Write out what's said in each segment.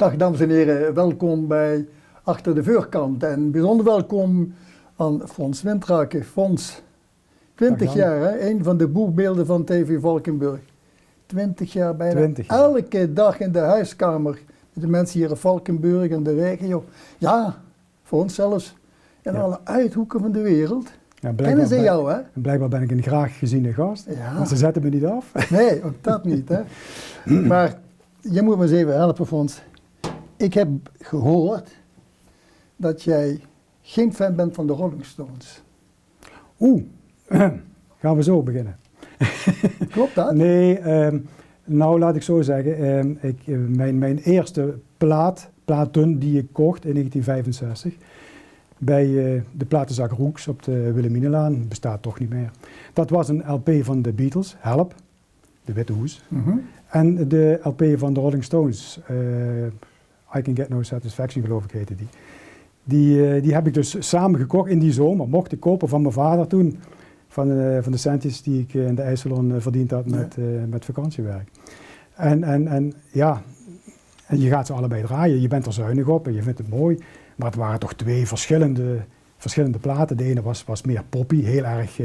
Dag dames en heren, welkom bij Achter de Vuurkant en bijzonder welkom aan Fons Wintraken. Fons, 20 jaar hè, een van de boegbeelden van TV Valkenburg. 20 jaar bijna 20 jaar. Elke dag in de huiskamer met de mensen hier in Valkenburg en de regio. Ja, voor ons zelfs in alle uithoeken van de wereld. Ja, Kennen ze jou hè? En blijkbaar ben ik een graag geziene gast, Ja. want ze zetten me niet af. Nee, ook dat niet hè. Maar je moet me eens even helpen Fons. Ik heb gehoord dat jij geen fan bent van de Rolling Stones. Gaan we zo beginnen. Klopt dat? Nee, nou laat ik zo zeggen, mijn eerste platen die ik kocht in 1965 bij de platenzaak Roeks op de Wilhelminalaan, bestaat toch niet meer. Dat was een LP van de Beatles, Help, de Witte Hoes, en de LP van de Rolling Stones, I Can Get No Satisfaction geloof ik heette die. Die heb ik dus samen gekocht in die zomer, mocht ik kopen van mijn vader toen, van de centjes die ik in de IJsselon verdiend had met vakantiewerk. En ja, en je gaat ze allebei draaien, je bent er zuinig op en je vindt het mooi, maar het waren toch twee verschillende platen. De ene was meer poppy, heel erg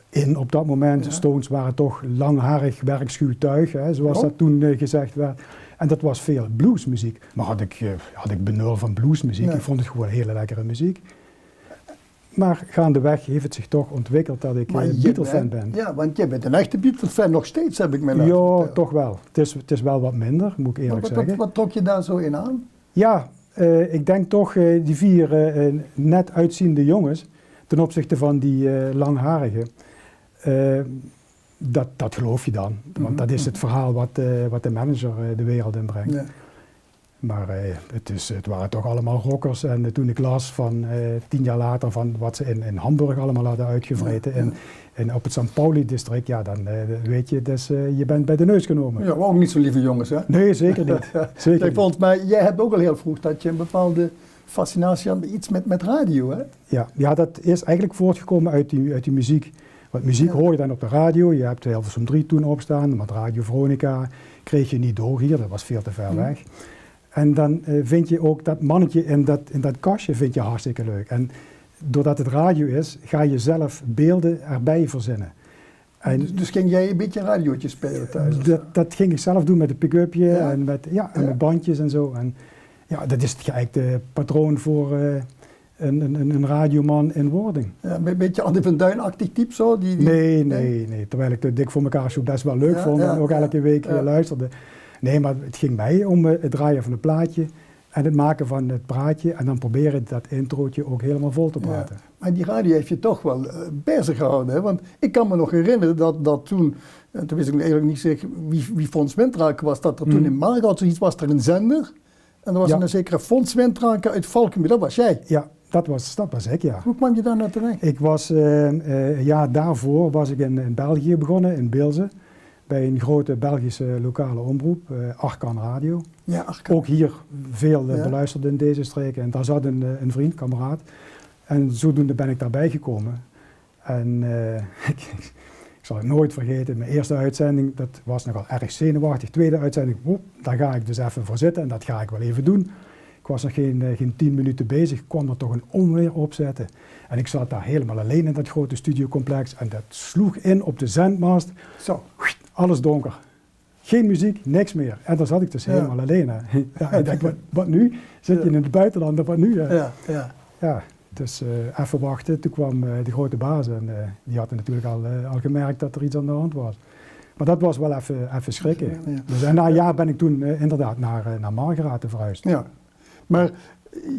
in op dat moment. Ja. Stones waren toch langharig werkschuw tuig, hè, zoals dat toen gezegd werd. En dat was veel bluesmuziek. Maar had ik benul van bluesmuziek, Nee. ik vond het gewoon hele lekkere muziek. Maar gaandeweg heeft het zich toch ontwikkeld dat ik Beatle-fan ben. Ja, want je bent een echte Beatle-fan nog steeds, heb ik me laten Ja, vertellen. toch wel. Het is wel wat minder, moet ik eerlijk zeggen. Wat trok je daar zo in aan? Ja, ik denk toch die vier net uitziende jongens ten opzichte van die langharigen. Dat geloof je dan, want dat is het verhaal wat de manager de wereld inbrengt. Ja. Maar het waren toch allemaal rockers en toen ik las van 10 jaar later van wat ze in Hamburg allemaal hadden uitgevreten en op het St. Pauli-district, ja dan weet je, dus, je bent bij de neus genomen. Ja, maar ook niet zo lieve jongens hè? Nee, zeker niet. Zeker niet. Volgens mij, jij hebt ook al heel vroeg dat je een bepaalde fascinatie had iets met radio hè? Ja, dat is eigenlijk voortgekomen uit die muziek. Want muziek hoor je dan op de radio, je hebt Hilversum 3 toen opstaan, maar Radio Veronica kreeg je niet door hier, dat was veel te ver weg. En dan vind je ook dat mannetje in dat kastje vind je hartstikke leuk. En doordat het radio is, ga je zelf beelden erbij verzinnen. En Dus ging jij een beetje radiootje spelen thuis? dat ging ik zelf doen met een pick-upje Ja? en met bandjes en zo. En ja, dat is het geëikte patroon voor een radioman in wording. Ja, een beetje Andy van Duin-achtig type zo? Nee. Terwijl ik de Dik voor elkaar show best wel leuk vond en ook elke week luisterde. Nee, maar het ging mij om het draaien van een plaatje en het maken van het praatje en dan proberen dat introotje ook helemaal vol te praten. Ja, maar die radio heeft je toch wel bezig gehouden, hè? Want ik kan me nog herinneren dat toen, en toen wist ik eigenlijk niet zeker wie Fons Wintraken was, dat er toen in Margout zoiets was, er een zender en er was een zekere Fons Wintraken uit Valkenburg, dat was jij. Ja, dat was ik, ja. Hoe kwam je daar nou terecht? Ik was, een jaar daarvoor was ik in België begonnen, in Bilze, bij een grote Belgische lokale omroep, Arkan Radio. Ja, Arkan. Ook hier veel beluisterd in deze streken. En daar zat een vriend, kameraad. En zodoende ben ik daarbij gekomen. En ik zal het nooit vergeten, mijn eerste uitzending, dat was nogal erg zenuwachtig. Tweede uitzending, daar ga ik dus even voor zitten en dat ga ik wel even doen. Ik was nog geen 10 minuten bezig, ik kwam er toch een onweer opzetten. En ik zat daar helemaal alleen in dat grote studiocomplex en dat sloeg in op de zendmast. Zo. Alles donker. Geen muziek, niks meer. En daar zat ik dus helemaal alleen. Hè. Ja, ik denk, wat nu? Zit je in het buitenland of wat nu? Ja, dus even wachten. Toen kwam de grote baas en die had natuurlijk al gemerkt dat er iets aan de hand was. Maar dat was wel even schrikken. Ja. Dus, en na een jaar ben ik toen inderdaad naar Margraten verhuisd. Ja, maar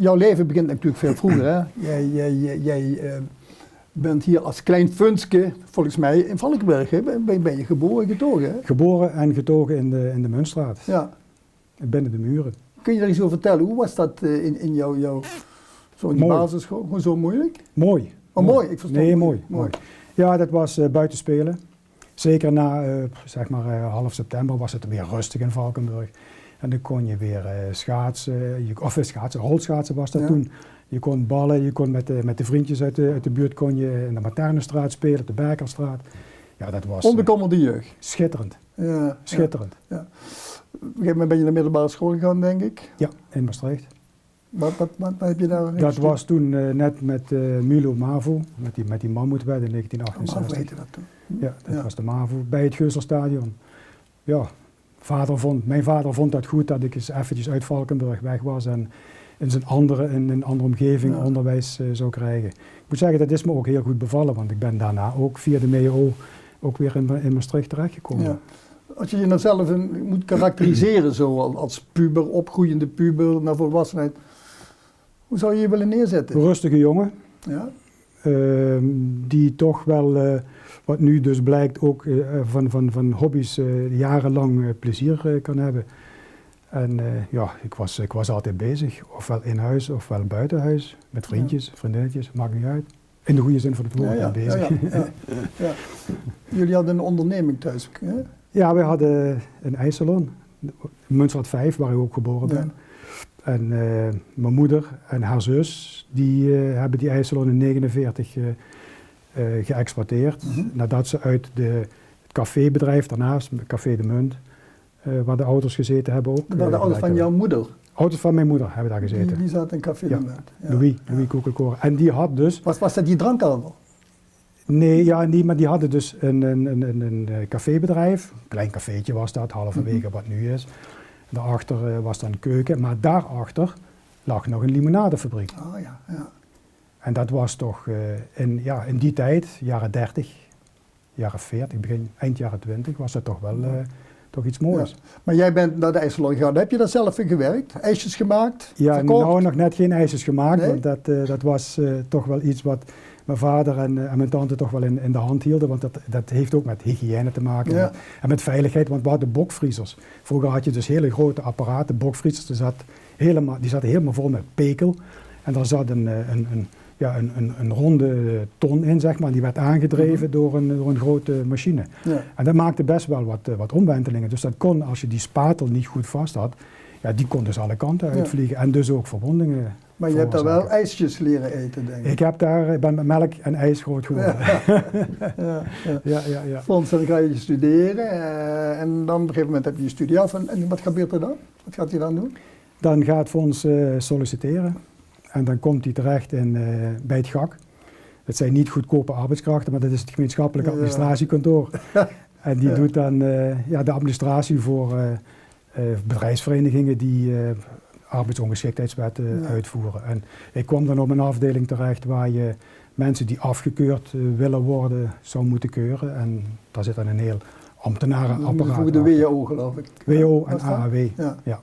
jouw leven begint natuurlijk veel vroeger. Hè? Jij bent hier als klein funske, volgens mij, in Valkenburg. Hè? Ben je geboren en getogen? Hè? Geboren en getogen in de Munstraat. Ja. Binnen de muren. Kun je daar iets over vertellen? Hoe was dat in jouw basisschool? Gewoon zo moeilijk? Mooi. Oh, mooi. Ik verstond. Nee, mooi. Ja, dat was buiten spelen. Zeker na zeg maar half september was het weer rustig in Valkenburg. En dan kon je weer holschaatsen was dat toen. Je kon ballen, je kon met de vriendjes uit de buurt kon je in de Maternenstraat spelen, op de Berkelstraat. Ja, dat was... Onbekommerde jeugd. Schitterend. Ja, schitterend. Ja. gegeven moment ben je naar de middelbare school gegaan, denk ik. Ja, in Maastricht. Wat heb je daar Dat was toen net met Milo Mavo, met die mammoetwet in 1968. Hoe heette dat toen? Ja, dat Ja. was de MAVO, bij het Geuselstadion. Ja, mijn vader vond dat goed dat ik eens eventjes uit Valkenburg weg was en in een andere omgeving onderwijs zou krijgen. Ik moet zeggen, dat is me ook heel goed bevallen, want ik ben daarna ook via de MEO ook weer in Maastricht terechtgekomen. Ja. Als je nou zelf moet karakteriseren, zo als puber, opgroeiende puber, naar volwassenheid, hoe zou je je willen neerzetten? Een rustige jongen, Ja? die toch wel, wat nu dus blijkt, ook van hobby's jarenlang plezier kan hebben. En ja, ik was altijd bezig, ofwel in huis ofwel buiten huis, met vriendjes, vriendinnetjes, maakt niet uit. In de goede zin van het woord bezig. Ja. Jullie hadden een onderneming thuis, hè? Ja, wij hadden een ijssalon, Muntstraat 5, waar ik ook geboren ben. En mijn moeder en haar zus, die hebben die ijssalon in 1949 geëxporteerd. Nadat ze uit het cafébedrijf daarnaast, Café de Munt, waar de ouders gezeten hebben ook. Waar de ouders van jouw moeder? Ouders van mijn moeder hebben daar gezeten. Die zaten in Café de Munt. Ja. Louis Koekelkoren. En die had dus... Was dat die drankhandel? Nee, maar die hadden dus een cafébedrijf. Een klein cafeetje was dat, halverwege wat nu is. Daarachter was dan een keuken, maar daarachter lag nog een limonadefabriek. Oh ja. En dat was toch in die tijd, jaren 30, jaren 40, eind jaren 20, was dat toch wel toch iets moois. Ja. Maar jij bent naar de ijssalon gegaan. Heb je daar zelf in gewerkt? IJsjes gemaakt? Ja, verkocht? nou nog net geen ijsjes gemaakt, Nee? want dat was toch wel iets wat mijn vader en mijn tante toch wel in de hand hielden, want dat heeft ook met hygiëne te maken en met veiligheid, want we hadden bokvriezers. Vroeger had je dus hele grote apparaten, bokvriezers, die zaten helemaal vol met pekel en daar zat een ronde ton in, zeg maar, en die werd aangedreven door een grote machine. Ja. En dat maakte best wel wat omwentelingen, dus dat kon, als je die spatel niet goed vast had, ja, die kon dus alle kanten uitvliegen en dus ook verwondingen. Maar je hebt daar wel ijsjes leren eten, denk ik. Ik ben met melk en ijs groot geworden. Ja. Fons, dan ga je studeren en dan op een gegeven moment heb je je studie af. En wat gebeurt er dan? Wat gaat hij dan doen? Dan gaat Fons solliciteren en dan komt hij terecht bij het GAK. Dat zijn niet goedkope arbeidskrachten, maar dat is het gemeenschappelijke administratiekantoor. En die doet dan de administratie voor bedrijfsverenigingen die arbeidsongeschiktheidswetten uitvoeren. En ik kwam dan op een afdeling terecht waar je mensen die afgekeurd willen worden zou moeten keuren. En daar zit dan een heel ambtenarenapparaat. Voor de WO, geloof ik. WO en AAW. Ja.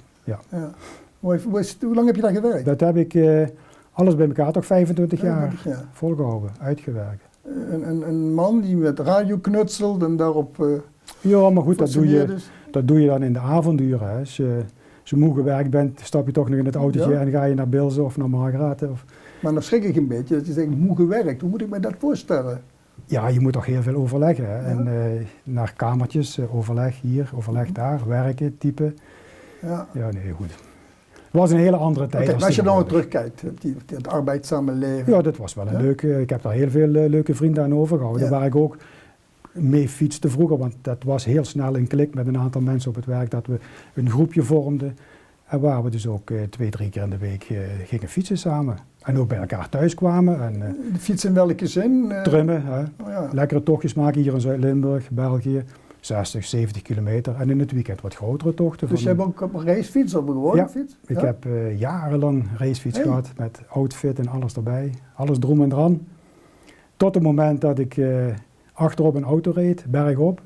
Hoe lang heb je daar gewerkt? Dat heb ik alles bij elkaar toch 25 jaar volgehouden, uitgewerkt. Een man die met radio knutselt en daarop ja, maar goed, dat doe je dan in de avonduren. Hè. Als je moe gewerkt bent, stap je toch nog in het autootje en ga je naar Bilze of naar Margraten. Maar dan schrik ik een beetje dat je zegt, moe gewerkt. Hoe moet ik me dat voorstellen? Ja, je moet toch heel veel overleggen. Hè. En naar kamertjes, overleg hier, overleg daar, werken, typen. Ja, nee, goed. Het was een hele andere tijd. Maar als je dan terugkijkt, het arbeidszame leven. Ja, dat was wel een leuke. Ik heb daar heel veel leuke vrienden aan overgehouden. Waar ik ook mee fietste vroeger, want dat was heel snel een klik met een aantal mensen op het werk dat we een groepje vormden. En waar we dus ook 2-3 keer in de week gingen fietsen samen. En ook bij elkaar thuis kwamen. En, fietsen in welke zin? Trimmen, lekkere tochtjes maken hier in Zuid-Limburg, België. 60, 70 kilometer en in het weekend wat grotere tochten. Dus je hebt ook een racefiets of een gewone fiets? Ja, ik heb jarenlang racefiets gehad met outfit en alles erbij. Alles drom en dran. Tot het moment dat ik achterop een auto reed, bergop.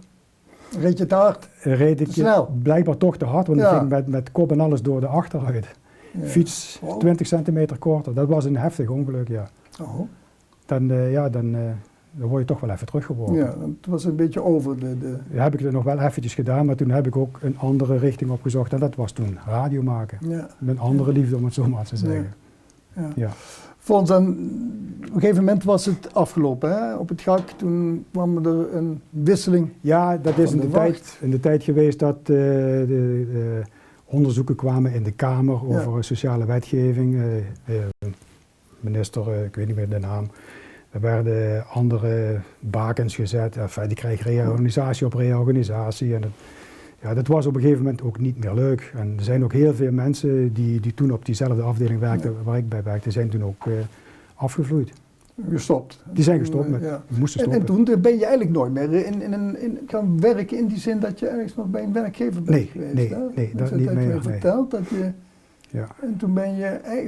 Reed je te hard? Reed ik blijkbaar toch te hard, want ik ging met kop en alles door de achteruit. Ja. Fiets 20 centimeter korter, dat was een heftig ongeluk, ja. Oh. Dan word je toch wel even teruggeworpen. Ja, het was een beetje over Ja, heb ik er nog wel eventjes gedaan, maar toen heb ik ook een andere richting opgezocht en dat was toen radio maken. Ja. Een andere liefde, om het zo maar te zeggen. Ja. Fons, op een gegeven moment was het afgelopen, hè? Op het GAK, toen kwam er een wisseling. Ja, dat is in de tijd geweest dat de onderzoeken kwamen in de Kamer over sociale wetgeving. Minister, ik weet niet meer de naam. Er werden andere bakens gezet. Enfin, die kreeg reorganisatie op reorganisatie. En Ja, dat was op een gegeven moment ook niet meer leuk. En er zijn ook heel veel mensen die toen op diezelfde afdeling werkten waar ik bij werkte, zijn toen ook afgevloeid. Gestopt. Die zijn gestopt moesten stoppen. En toen ben je eigenlijk nooit meer in gaan werken in die zin dat je ergens nog bij een werkgever bent geweest. Nee, dat je niet meer. verteld dat je... Ja. En toen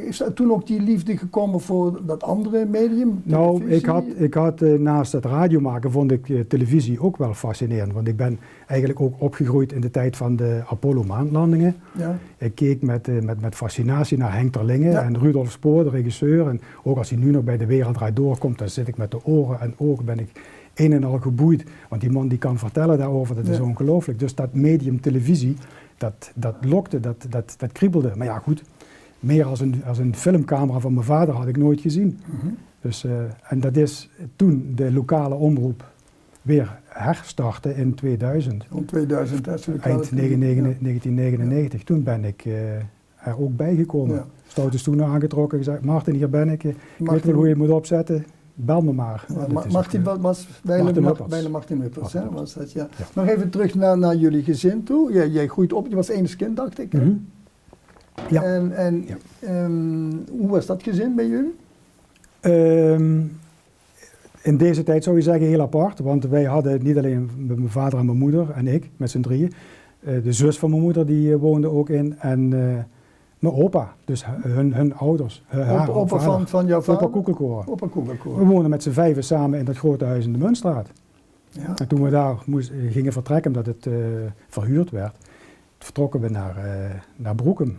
is er toen ook die liefde gekomen voor dat andere medium? Nou, televisie? ik had naast het radiomaken vond ik televisie ook wel fascinerend. Want ik ben eigenlijk ook opgegroeid in de tijd van de Apollo-maanlandingen. Ja. Ik keek met fascinatie naar Henk Terlingen en Rudolf Spoor, de regisseur. En ook als hij nu nog bij De Wereld Draait Door komt, dan zit ik met de oren en ogen, ben ik een en al geboeid. Want die man die kan vertellen daarover, dat is ongelooflijk. Dus dat medium televisie, dat lokte, dat kriebelde. Maar ja, goed, meer als een filmcamera van mijn vader had ik nooit gezien. Dus, en dat is toen de lokale omroep weer herstartte in 2000. Om 2000, eind 1999. Toen ben ik er ook bijgekomen. Ja. Stoute schoenen aangetrokken en gezegd, Martin, hier ben ik. Ik weet wel hoe je het moet opzetten. Bel me maar. Martin was bijna Martin Wippers. Was dat, ja. Ja. Nog even terug naar jullie gezin toe. Jij groeit op, je was enig kind, dacht ik. Ja. En hoe was dat gezin bij jullie? In deze tijd zou je zeggen heel apart, want wij hadden niet alleen mijn vader en mijn moeder en ik met z'n drieën. De zus van mijn moeder die woonde ook in en mijn opa, dus hun ouders. Opa van jouw vader? Opa Koekelkoor. Opa Koekelkoor. We woonden met z'n vijven samen in dat grote huis in de Muntstraat. Ja. En toen we daar gingen vertrekken omdat het verhuurd werd, vertrokken we naar Broekum,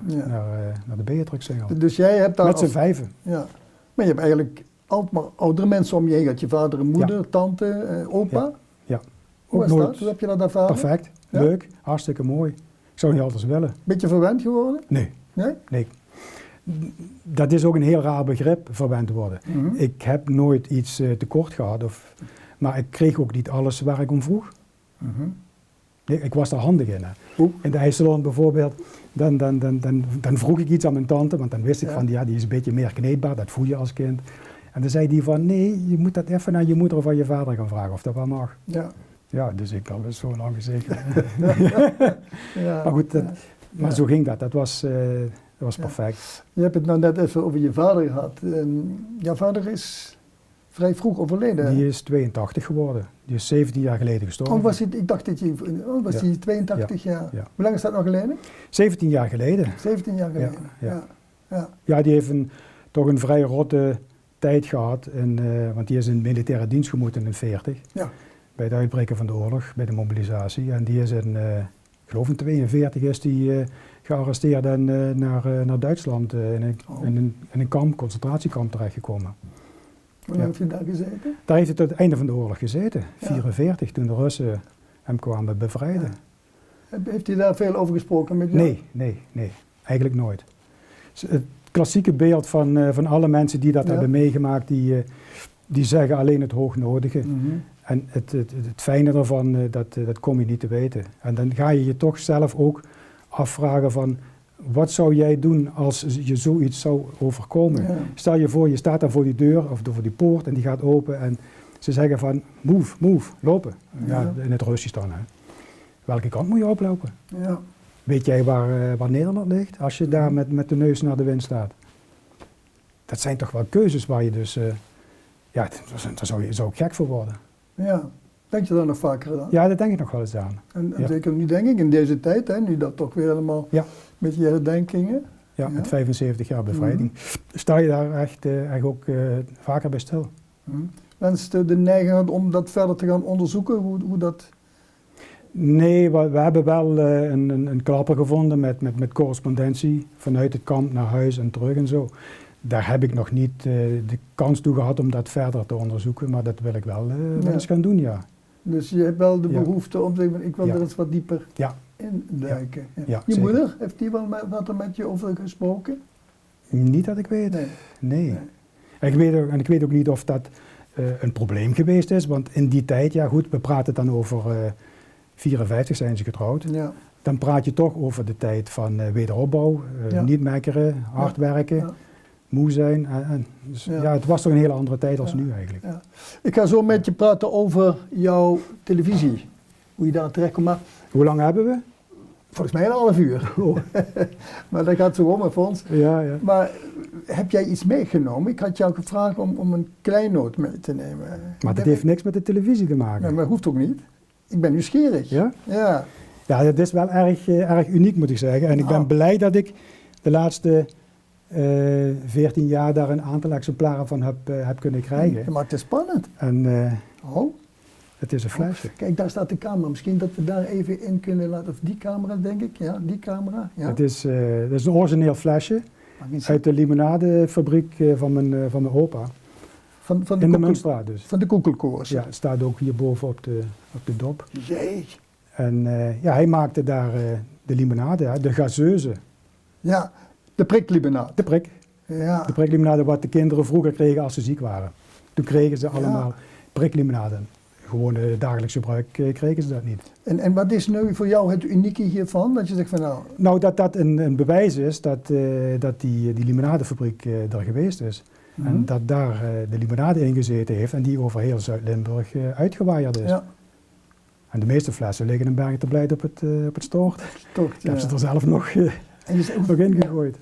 naar de Beatrixsingel. Dus jij hebt daar... Met z'n vijven. Ja. Maar je hebt eigenlijk altijd maar oudere mensen om je heen. Had je vader en moeder, tante, opa? Ja. Hoe was dat? Hoe heb je dat ervaren? Perfect, leuk, hartstikke mooi. Ik zou niet anders willen. Beetje verwend geworden? Nee. Nee. Dat is ook een heel raar begrip, verwend worden. Ik heb nooit iets tekort gehad, maar ik kreeg ook niet alles waar ik om vroeg. Nee, ik was daar handig in. In de IJsselon bijvoorbeeld, dan vroeg ik iets aan mijn tante, want dan wist ik van, die is een beetje meer kneedbaar, dat voel je als kind. En dan zei die van, nee, je moet dat even aan je moeder of aan je vader gaan vragen of dat wel mag. Ja, dus ik had zo lang gezegd. Maar goed, maar zo ging dat. Dat was perfect. Je hebt het nou net even over je vader gehad. Jouw vader is vrij vroeg overleden. Die is 82 geworden. Die is 17 jaar geleden gestorven. Ik dacht dat hij 82 jaar. Ja. Hoe lang is dat nog geleden? 17 jaar geleden. 17 jaar geleden, Ja, die heeft toch een vrij rotte tijd gehad. Want die is in militaire dienst gemoeten in 40. Ja. Bij het uitbreken van de oorlog, bij de mobilisatie. En die is ik geloof in 42 is die gearresteerd en naar Duitsland in een concentratiekamp terechtgekomen. Hoe lang heb je daar gezeten? Daar heeft hij tot het einde van de oorlog gezeten, 44, toen de Russen hem kwamen bevrijden. Ja. Heeft hij daar veel over gesproken met jou? Nee, eigenlijk nooit. Het klassieke beeld van alle mensen die dat hebben meegemaakt, die zeggen alleen het hoognodige. En het fijne daarvan, dat kom je niet te weten. En dan ga je je toch zelf ook afvragen van, wat zou jij doen als je zoiets zou overkomen? Ja. Stel je voor, je staat dan voor die deur of voor die poort en die gaat open en ze zeggen van, move, lopen. Ja, in het Russisch dan. Hè. Welke kant moet je oplopen? Ja. Weet jij waar Nederland ligt als je daar met de neus naar de wind staat? Dat zijn toch wel keuzes waar je dus, daar zou ik gek voor worden. Ja, denk je daar nog vaker aan? Ja, dat denk ik nog wel eens aan. En zeker nu denk ik, in deze tijd, hè, nu dat toch weer helemaal met je herdenkingen. Ja, met 75 jaar bevrijding. Sta je daar echt ook vaker bij stil. Wenst de neiging om dat verder te gaan onderzoeken, hoe dat... Nee, we hebben wel een klapper gevonden met correspondentie vanuit het kamp naar huis en terug en zo. Daar heb ik nog niet de kans toe gehad om dat verder te onderzoeken, maar dat wil ik wel eens gaan doen, ja. Dus je hebt wel de behoefte om te zeggen, ik wil er eens wat dieper in duiken. Ja. Je moeder, heeft die wel wat er met je over gesproken? Niet dat ik weet, nee. En ik weet ook niet of dat een probleem geweest is, want in die tijd, we praten dan over 54 zijn ze getrouwd. Ja. Dan praat je toch over de tijd van wederopbouw, niet mekkeren, hard werken. Moe zijn. Dus het was toch een hele andere tijd als nu eigenlijk. Ja. Ik ga zo met je praten over jouw televisie. Hoe je daar terecht komt. Maar hoe lang hebben we? Volgens mij een half uur. Oh. Maar dat gaat zo om, hè, Fons. Ja, ja. Maar heb jij iets meegenomen? Ik had jou gevraagd om een kleinoot mee te nemen. Maar dat heeft niks met de televisie te maken. Nee, maar dat hoeft ook niet. Ik ben nieuwsgierig. Ja? Ja. Ja, dat is wel erg uniek, moet ik zeggen. En ik ben blij dat ik de laatste 14 jaar daar een aantal exemplaren van heb kunnen krijgen. Ja, maar het is spannend. En Oh. het is een flesje. Kijk, daar staat de camera. Misschien dat we daar even in kunnen laten. Of die camera, denk ik. Ja, die camera. Ja. Het is een origineel flesje uit de limonadefabriek van mijn opa. Van In de Muntstraat dus. Van de koekelkoers. Ja, het staat ook hierboven op de dop. Jeetje. En ja, hij maakte daar de limonade, de gazeuse. Ja, de priklimonade. De prik. Ja. De priklimonade wat de kinderen vroeger kregen als ze ziek waren. Toen kregen ze allemaal priklimonade. Gewoon dagelijks gebruik kregen ze dat niet. En wat is nu voor jou het unieke hiervan? Dat je zegt van nou... Nou, dat een bewijs is dat die limonadefabriek er geweest is. En dat daar de limonade in gezeten heeft en die over heel Zuid-Limburg uitgewaaid is. Ja. En de meeste flessen liggen in Bergen te Blijt op het stoort. Toch, Ik heb ze er zelf nog in gegooid.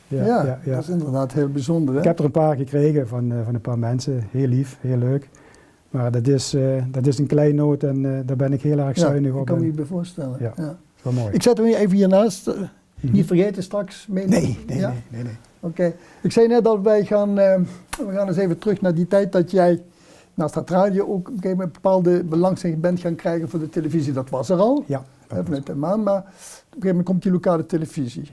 Ja, dat is inderdaad heel bijzonder. Hè? Ik heb er een paar gekregen van een paar mensen. Heel lief, heel leuk. Maar dat is een kleinoot en daar ben ik heel erg zuinig op. Ik kan me je voorstellen. Ja, dat is wel mooi. Ik zet hem even hiernaast. Niet vergeten straks mee. Nee. Oké. Ik zei net dat we gaan eens even terug naar die tijd dat jij naast dat radio ook op een gegeven moment bepaalde belangstelling bent gaan krijgen voor de televisie. Dat was er al. Ja. Vanuit de maan, maar op een gegeven moment komt die lokale televisie.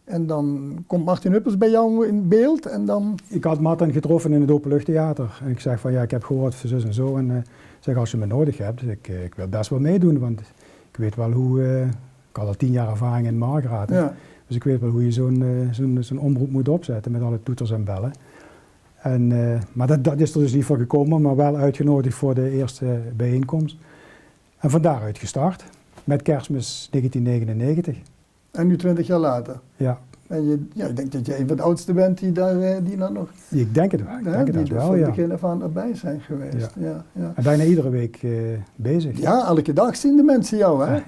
En dan komt Martin Huppels bij jou in beeld en dan... Ik had Martin getroffen in het openluchttheater. En ik zeg van ja, ik heb gehoord van zus en zo. En ik zeg als je me nodig hebt, ik wil best wel meedoen. Want ik weet wel hoe... ik had al 10 jaar ervaring in Margraat. Ja. Dus ik weet wel hoe je zo'n omroep moet opzetten met alle toeters en bellen. En, maar dat is er dus niet voor gekomen, maar wel uitgenodigd voor de eerste bijeenkomst. En van daaruit gestart, met Kerstmis 1999. En nu 20 jaar later. Ja. En ik denk dat je een van de oudsten bent die dan nog... Ik denk het wel. Die er van het begin af aan erbij zijn geweest. Ja. En bijna iedere week bezig. Ja, elke dag zien de mensen jou, hè?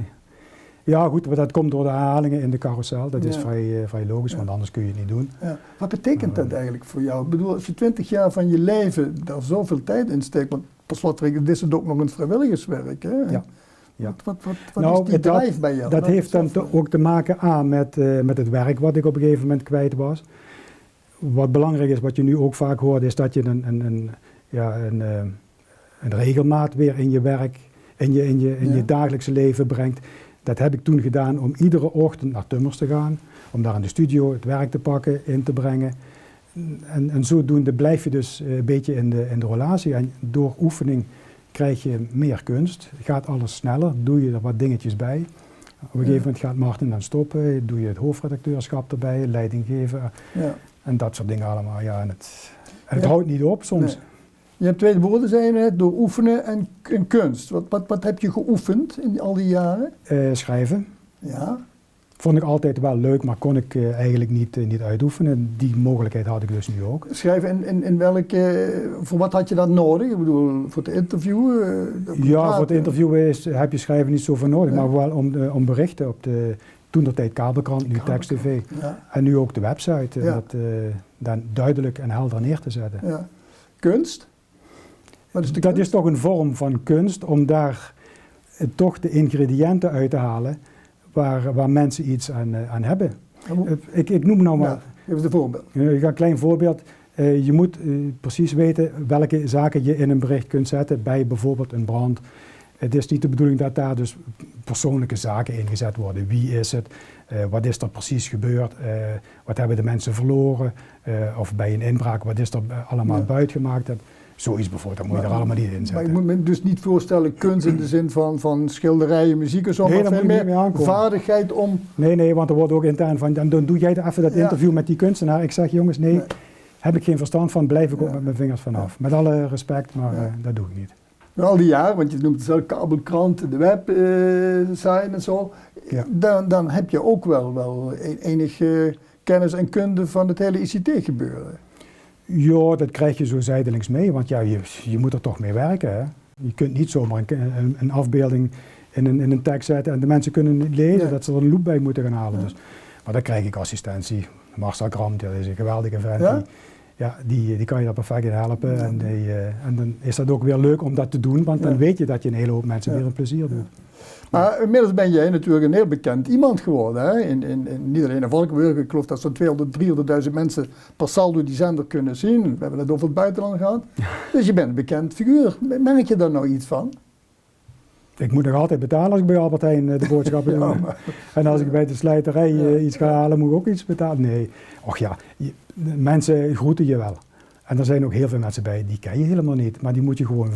Ja, goed, maar dat komt door de herhalingen in de carousel. Dat is vrij logisch, want anders kun je het niet doen. Ja. Wat betekent dat eigenlijk voor jou? Ik bedoel, als je 20 jaar van je leven daar zoveel tijd in steekt, want per slotrekening is het ook nog een vrijwilligerswerk, hè? Ja. Wat is die drijf bij jou? Dat heeft dan ook te maken met het werk wat ik op een gegeven moment kwijt was. Wat belangrijk is, wat je nu ook vaak hoort, is dat je een regelmaat weer in je werk, in je dagelijkse leven brengt. Dat heb ik toen gedaan om iedere ochtend naar Tummers te gaan, om daar in de studio het werk te pakken, in te brengen. En zodoende blijf je dus een beetje in de relatie. En door oefening krijg je meer kunst, gaat alles sneller, doe je er wat dingetjes bij. Op een gegeven moment gaat Martin dan stoppen, doe je het hoofdredacteurschap erbij, leiding geven en dat soort dingen allemaal. Ja, en het houdt niet op soms. Nee. Je hebt 2 woorden, zei je net, door oefenen en kunst. Wat heb je geoefend in al die jaren? Schrijven. Ja. Vond ik altijd wel leuk, maar kon ik eigenlijk niet uitoefenen. Die mogelijkheid had ik dus nu ook. Schrijven in welke, voor wat had je dat nodig? Ik bedoel, voor het interview? Voor het interview heb je schrijven niet zo voor nodig, maar wel om berichten op de toentertijd kabelkrant, nu Tekst TV. Ja. En nu ook de website, dat dan duidelijk en helder neer te zetten. Ja. Kunst? Dat is toch een vorm van kunst, om daar toch de ingrediënten uit te halen waar mensen iets aan hebben. Ik noem nou maar... Geef eens een voorbeeld. Een klein voorbeeld. Je moet precies weten welke zaken je in een bericht kunt zetten bij bijvoorbeeld een brand. Het is niet de bedoeling dat daar dus persoonlijke zaken in gezet worden. Wie is het? Wat is er precies gebeurd? Wat hebben de mensen verloren? Of bij een inbraak, wat is er allemaal buitgemaakt? Zoiets bijvoorbeeld, dat moet je er allemaal niet in zetten. Maar ik moet me dus niet voorstellen kunst in de zin van schilderijen, muziek en zo, maar veel meer vaardigheid om... Nee, want er wordt ook intern van, dan doe jij even dat interview met die kunstenaar. Ik zeg, jongens, nee, heb ik geen verstand van, blijf ik ook met mijn vingers vanaf. Ja. Met alle respect, maar dat doe ik niet. Al die jaren, want je noemt het zelf kabelkrant, de website en zo, dan heb je ook wel enige kennis en kunde van het hele ICT-gebeuren. Ja, dat krijg je zo zijdelings mee, want je moet er toch mee werken. Hè? Je kunt niet zomaar een afbeelding in een tekst zetten en de mensen kunnen niet lezen, Ja. dat ze er een loop bij moeten gaan halen. Ja. Dus. Maar dan krijg ik assistentie. Marcel Kram, dat is een geweldige vent. Ja? Die kan je daar perfect in helpen. Ja. En dan is dat ook weer leuk om dat te doen, want dan weet je dat je een hele hoop mensen weer een plezier doet. Maar inmiddels ben jij natuurlijk een heel bekend iemand geworden. Hè? Niet alleen in Valkenburg, ik geloof dat zo'n 200.000, 300.000 mensen per saldo die zender kunnen zien. We hebben het over het buitenland gehad. Dus je bent een bekend figuur. Merk je daar nou iets van? Ik moet nog altijd betalen als ik bij Albert Heijn de boodschappen doe. En als ik bij de slijterij iets ga halen, moet ik ook iets betalen. Nee, och ja, mensen groeten je wel. En er zijn ook heel veel mensen bij, die ken je helemaal niet. Maar die moet je gewoon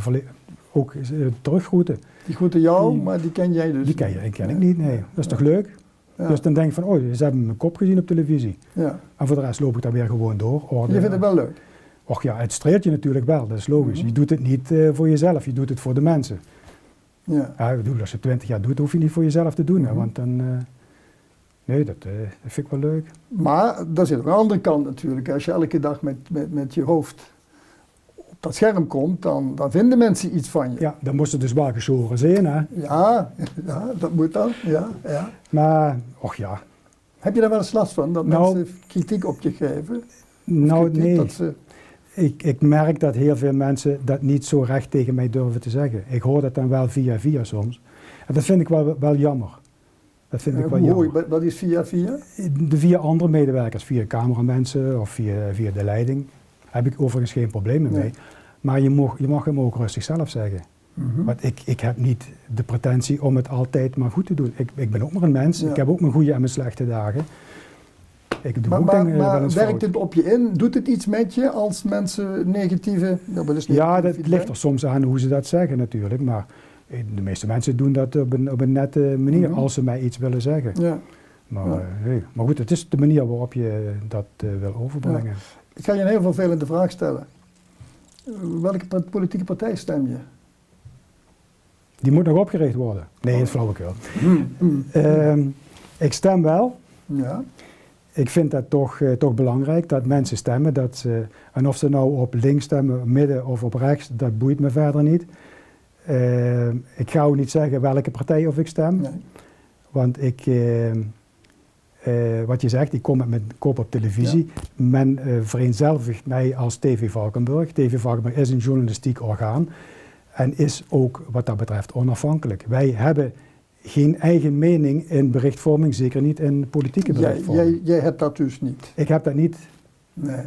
ook teruggroeten. Die groeten jou, maar die ken jij dus die ken ik niet, nee. Dat is toch leuk? Ja. Dus dan denk ik van, ze hebben mijn kop gezien op televisie. Ja. En voor de rest loop ik daar weer gewoon door. Je vindt het wel leuk? Och ja, het streelt je natuurlijk wel, dat is logisch. Je doet het niet voor jezelf, je doet het voor de mensen. Ja, ik bedoel, als je 20 jaar doet, hoef je niet voor jezelf te doen. Hè, want dan, nee, dat vind ik wel leuk. Maar daar zit ook een andere kant natuurlijk. Als je elke dag met je hoofd op dat scherm komt, dan vinden mensen iets van je. Ja, dan moest het dus wel geschoren zijn, hè. Ja, dat moet dan. Ja. Maar, och ja. Heb je daar wel eens last van, dat mensen kritiek op je geven? Nou, nee. Ik merk dat heel veel mensen dat niet zo recht tegen mij durven te zeggen. Ik hoor dat dan wel via soms. En dat vind ik wel jammer. Dat vind ik wel jammer. Wat is via? Via andere medewerkers, via cameramensen of via de leiding. Heb ik overigens geen problemen mee. Maar je mag hem ook rustig zelf zeggen. Want ik heb niet de pretentie om het altijd maar goed te doen. Ik ben ook maar een mens. Ik heb ook mijn goede en mijn slechte dagen. Ik doe ook dingen wel eens werkt fout. het op je in? Doet het iets met je als mensen negatieve... Ja, dat ligt er soms aan hoe ze dat zeggen natuurlijk. Maar de meeste mensen doen dat op een nette manier als ze mij iets willen zeggen. Ja. Maar goed, het is de manier waarop je dat wil overbrengen. Ja. Ik ga je een heel vervelende vraag stellen. Welke politieke partij stem je? Die moet nog opgericht worden. Nee, het is flauwekul. Ik stem wel. Ja. Ik vind dat toch belangrijk dat mensen stemmen. En of ze nou op links stemmen, midden of op rechts, dat boeit me verder niet. Ik ga ook niet zeggen welke partij of ik stem. Nee. Want wat je zegt, ik kom met mijn kop op televisie. Ja. Men vereenzelvigt mij als TV Valkenburg. TV Valkenburg is een journalistiek orgaan. En is ook wat dat betreft onafhankelijk. Wij hebben geen eigen mening in berichtvorming, zeker niet in politieke berichtvorming. Jij hebt dat dus niet? Ik heb dat niet. Nee.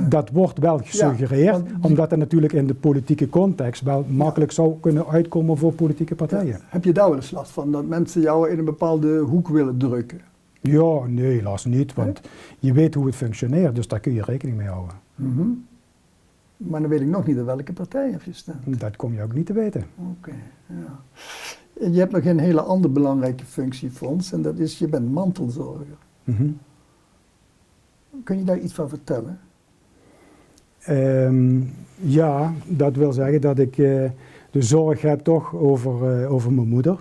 Dat wordt wel gesuggereerd, omdat het natuurlijk in de politieke context wel makkelijk zou kunnen uitkomen voor politieke partijen. Ja. Heb je daar wel eens last van, dat mensen jou in een bepaalde hoek willen drukken? Ja, nee, helaas niet, want je weet hoe het functioneert, dus daar kun je rekening mee houden. Maar dan weet ik nog niet in welke partij heb je stemt. Dat kom je ook niet te weten. Oké, ja. Je hebt nog een hele andere belangrijke functie, Fons, en dat is, je bent mantelzorger. Kun je daar iets van vertellen? Ja, dat wil zeggen dat ik de zorg heb toch over mijn moeder.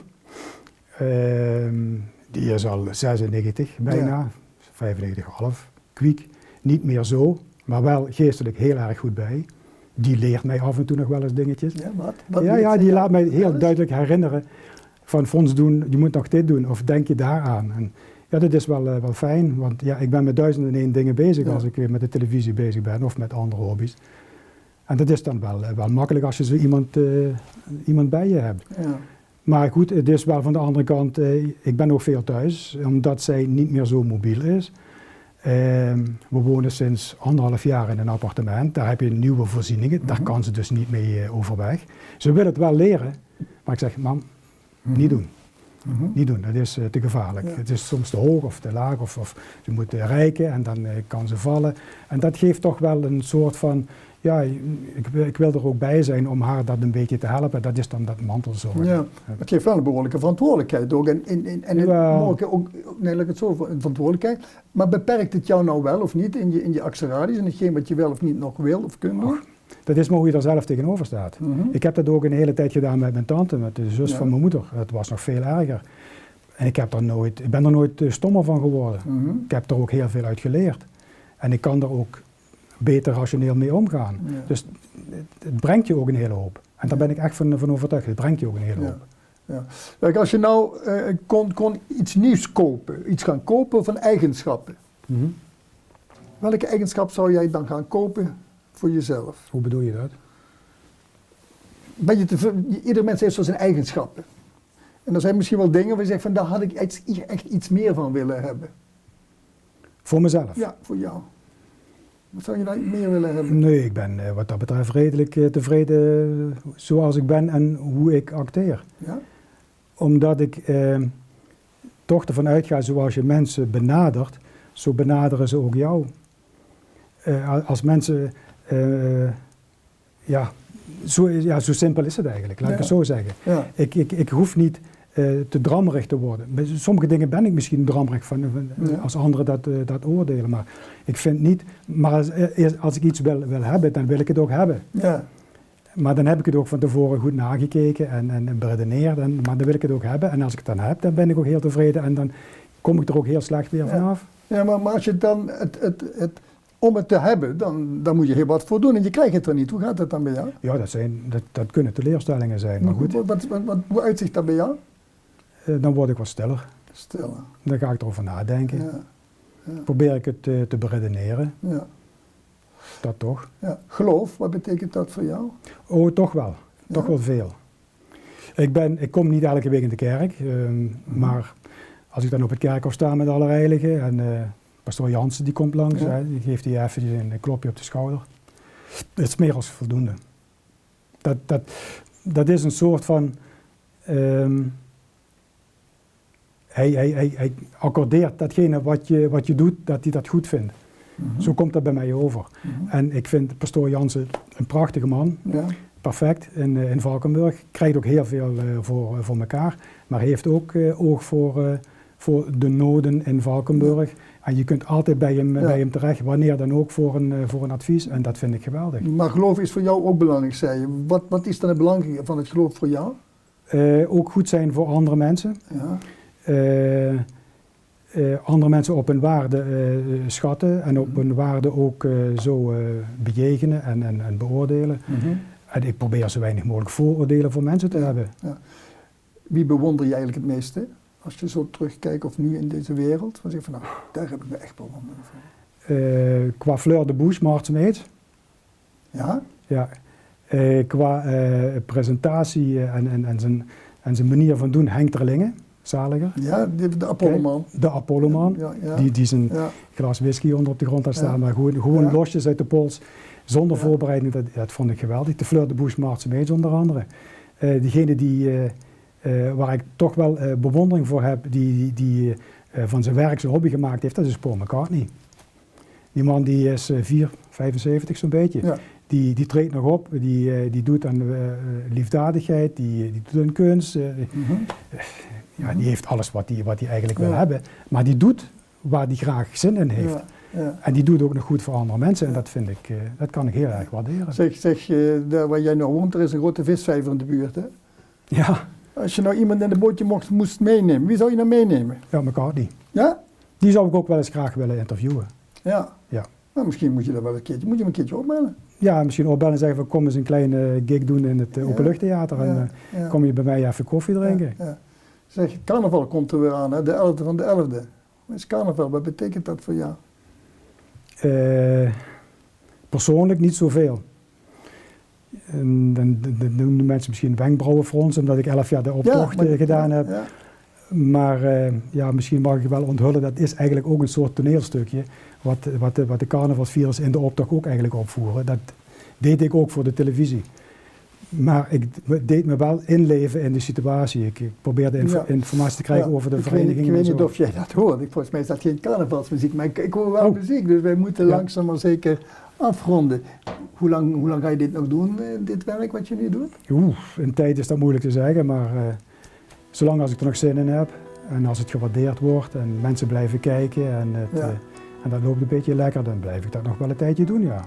Die is al 96 bijna, 95,5, kwiek. Niet meer zo, maar wel geestelijk heel erg goed bij. Die leert mij af en toe nog wel eens dingetjes. Ja, wat ja, die laat mij heel duidelijk herinneren van Fons doen, je moet nog dit doen of denk je daaraan. En ja, dat is wel fijn, want ja, ik ben met 1001 dingen bezig als ik met de televisie bezig ben of met andere hobby's. En dat is dan wel makkelijk als je zo iemand bij je hebt. Ja. Maar goed, het is wel van de andere kant, ik ben ook veel thuis, omdat zij niet meer zo mobiel is. We wonen sinds 1,5 jaar in een appartement, daar heb je nieuwe voorzieningen, daar kan ze dus niet mee overweg. Ze wil het wel leren, maar ik zeg, mam, niet doen. Niet doen, dat is te gevaarlijk. Ja. Het is soms te hoog of te laag of ze moet rijken en dan kan ze vallen. En dat geeft toch wel een soort van, ja, ik wil er ook bij zijn om haar dat een beetje te helpen. Dat is dan dat mantelzorg. Ja, het geeft wel een behoorlijke verantwoordelijkheid ook. En mogelijk ook, nee, laat ik het zo, een verantwoordelijkheid. Maar beperkt het jou nou wel of niet in je acceradies en hetgeen wat je wel of niet nog wil of kunt doen? Dat is maar hoe je er zelf tegenover staat. Ik heb dat ook een hele tijd gedaan met mijn tante, met de zus van mijn moeder. Het was nog veel erger. En ik ben er nooit stommer van geworden. Ik heb er ook heel veel uit geleerd. En ik kan er ook beter rationeel mee omgaan. Ja. Dus het brengt je ook een hele hoop. En daar ben ik echt van overtuigd. Het brengt je ook een hele hoop. Ja. Kijk, als je nou kon iets nieuws kopen, iets gaan kopen van eigenschappen. Welke eigenschap zou jij dan gaan kopen voor jezelf? Hoe bedoel je dat? Ieder mens heeft zo zijn eigenschappen. En er zijn misschien wel dingen waar je zegt van daar had ik echt iets meer van willen hebben. Voor mezelf? Ja, voor jou. Wat zou je daar meer willen hebben? Nee, ik ben wat dat betreft redelijk tevreden zoals ik ben en hoe ik acteer. Ja? Omdat ik toch ervan uitga, zoals je mensen benadert, zo benaderen ze ook jou. Als mensen, zo simpel is het eigenlijk, laat ik het zo zeggen. Ja. Ik hoef niet te drammerig te worden. Bij sommige dingen ben ik misschien drammerig als anderen dat oordelen, maar ik vind niet, maar als ik iets wil hebben, dan wil ik het ook hebben. Ja. Maar dan heb ik het ook van tevoren goed nagekeken en beredeneerd, maar dan wil ik het ook hebben. En als ik het dan heb, dan ben ik ook heel tevreden en dan kom ik er ook heel slecht weer vanaf. Ja, maar als je dan om het te hebben, dan moet je heel wat voor doen en je krijgt het er niet. Hoe gaat dat dan bij jou? Ja, dat kunnen teleurstellingen zijn, maar goed. Hoe uitzicht dat bij jou? Dan word ik wat stiller. Stiller. Dan ga ik erover nadenken. Ja. Ja. Probeer ik het te beredeneren. Ja. Dat toch. Ja. Geloof, wat betekent dat voor jou? Oh, toch wel. Toch wel veel. Ik kom niet elke week in de kerk, maar als ik dan op het kerkhof sta met alle heiligen en pastoor Jansen die komt langs, die geeft hij even een klopje op de schouder. Het is meer als voldoende. Dat is een soort van, hij accordeert datgene wat je doet, dat hij dat goed vindt. Zo komt dat bij mij over. En ik vind pastoor Jansen een prachtige man. Ja. Perfect in Valkenburg. Krijgt ook heel veel voor elkaar. Maar heeft ook oog voor de noden in Valkenburg. Ja. En je kunt altijd bij hem terecht, wanneer dan ook voor een advies. En dat vind ik geweldig. Maar geloof is voor jou ook belangrijk, zei je. Wat is dan het belang van het geloof voor jou? Ook goed zijn voor andere mensen. Ja. Andere mensen op hun waarde schatten en op hun waarde ook zo bejegenen en beoordelen. En ik probeer zo weinig mogelijk vooroordelen voor mensen te hebben. Ja. Wie bewonder je eigenlijk het meeste? Als je zo terugkijkt of nu in deze wereld, dan zeg je van nou, daar heb ik me echt bewondering voor. Qua Fleur de Bouche, Mart Smeets. Ja? Ja. Qua presentatie en zijn manier van doen, Henk Terlingen. Zaliger. Ja, de Apollo-man. De Apollo-man, die zijn glas whisky onder op de grond had staan, maar gewoon losjes uit de pols, zonder voorbereiding, dat vond ik geweldig. De Fleur de Bouche, Mart Smeets onder andere. Degene waar ik toch wel bewondering voor heb, die van zijn werk zijn hobby gemaakt heeft, dat is Paul McCartney. Die man die is 75 zo'n beetje. Ja. Die treedt nog op, die doet aan liefdadigheid, die doet aan kunst. Ja, die heeft alles wat hij eigenlijk wil hebben, maar die doet waar hij graag zin in heeft. Ja. En die doet ook nog goed voor andere mensen en dat kan ik heel erg waarderen. Zeg daar waar jij nou woont, er is een grote visvijver in de buurt, hè? Ja. Als je nou iemand in een bootje moest meenemen, wie zou je dan meenemen? Ja, McCartney. Ja? Die zou ik ook wel eens graag willen interviewen. Ja? Ja. Nou, misschien moet je dat wel moet je hem een keertje opbellen. Ja, misschien opbellen en zeggen van kom eens een kleine gig doen in het openluchttheater en kom je bij mij even koffie drinken. Ja. Zeg, carnaval komt er weer aan, hè? De 11e van de 11e. Wat is carnaval? Wat betekent dat voor jou? Persoonlijk niet zoveel. Dan doen de mensen misschien wenkbrauwen fronsen, omdat ik 11 jaar de optocht gedaan heb. Ja. Maar misschien mag ik wel onthullen, dat is eigenlijk ook een soort toneelstukje, wat de carnavalsvierders in de optocht ook eigenlijk opvoeren. Dat deed ik ook voor de televisie. Maar ik deed me wel inleven in de situatie. Ik probeerde informatie te krijgen over de vereniging. Ik weet niet of jij dat hoort. Volgens mij is dat geen carnavalsmuziek, maar ik hoor wel muziek. Dus wij moeten langzaam maar zeker afronden. Hoe lang ga je dit nog doen, dit werk wat je nu doet? In tijd is dat moeilijk te zeggen, maar zolang als ik er nog zin in heb en als het gewaardeerd wordt en mensen blijven kijken en dat loopt een beetje lekker, dan blijf ik dat nog wel een tijdje doen, ja.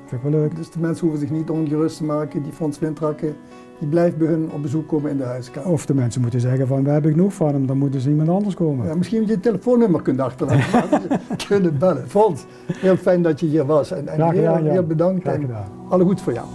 Vind ik wel leuk. Dus de mensen hoeven zich niet ongerust te maken, die Fons Wintrakke, die blijft bij hun op bezoek komen in de huiskamer. Of de mensen moeten zeggen van, we hebben genoeg van hem, dan moeten ze iemand anders komen. Ja, misschien moet je telefoonnummer kunnen achterlaten, kunnen bellen. Fons, heel fijn dat je hier was en heel bedankt en alle goed voor jou.